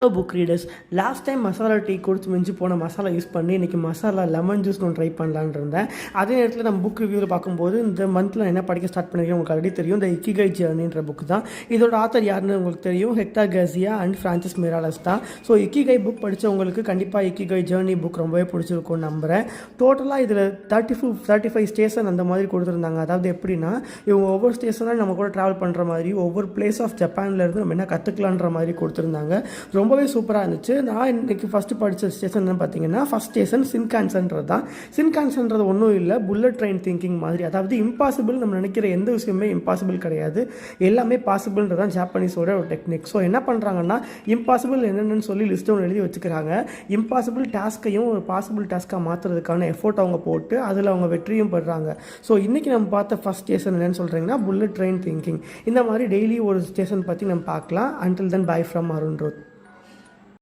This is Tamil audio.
Hello book readers. Last time masala tea குடிச்சு மிஞ்சி போன மசாலா யூஸ் பண்ணி இன்றைக்கி மசாலா லெமன் ஜூஸ் ஒன்று ட்ரை பண்ணலான்னு இருந்தேன். அதே நேரத்தில் நம்ம புக் ரிவ்யூவில் பார்க்கும்போது இந்த மந்தில் என்ன படிக்க ஸ்டார்ட் பண்ணிருக்கேன் உங்களுக்கு ஆல்ரெடி தெரியும். இந்த இக்கிகை ஜர்னின்ற புக் தான். இதோட ஆத்தர் யாருன்னு உங்களுக்கு தெரியும், ஹெக்டார் கார்சியா அண்ட் ஃப்ரான்சிஸ் மிராலஸ் தான். ஸோ இக்கிகை புக் படித்தவங்களுக்கு கண்டிப்பாக இக்கிகை ஜர்னி புக் ரொம்பவே பிடிச்சிருக்கும்னு நம்புகிறேன். டோட்டலாக இதில் 35 ஸ்டேஷன் அந்த மாதிரி கொடுத்துருந்தாங்க. அதாவது எப்படின்னா இவங்க ஒவ்வொரு ஸ்டேஷனாக நம்ம கூட ட்ராவல் பண்ணுற மாதிரி ஒவ்வொரு பிளேஸ் ஆஃப் ஜப்பான்லேருந்து நம்ம என்ன கற்றுக்கலான்ற மாதிரி கொடுத்துருந்தாங்க. ரொம்பவே சூப்பராக இருந்துச்சு. நான் இன்றைக்கி ஃபஸ்ட்டு படித்த ஸ்டேஷன் என்ன பார்த்தீங்கன்னா, ஃபஸ்ட் ஸ்டேஷன் சின்கான்சன்றது தான். சின்கான்சன்றது ஒன்றும் இல்லை, புல்லட் ட்ரெயின் திங்கிங் மாதிரி. அதாவது இம்பாசிபிள், நம்ம நினைக்கிற எந்த விஷயமே இம்பாசிபிள் கிடையாது, எல்லாமே பாசிபிள்ன்றது தான் ஜாப்பனீஸோட ஒரு டெக்னிக். ஸோ என்ன பண்ணுறாங்கன்னா, இம்பாசிபிள் என்னென்னு சொல்லி லிஸ்ட்டு ஒன்று எழுதி வச்சுக்கிறாங்க. இம்பாசிபிள் டாஸ்க்கையும் ஒரு பாசிபிள் டாஸ்க்காக மாற்றுறதுக்கான எஃபோர்ட் அவங்க போட்டு அதில் அவங்க வெற்றியும் பெறுறாங்க. ஸோ இன்றைக்கி நம்ம பார்த்த ஃபஸ்ட் ஸ்டேஷன் என்னென்னு சொல்கிறீங்கன்னா புல்லட் ட்ரெயின் திங்கிங். இந்த மாதிரி டெய்லி ஒரு ஸ்டேஷன் பற்றி நம்ம பார்க்கலாம். Until then bye from Arun ரோத்.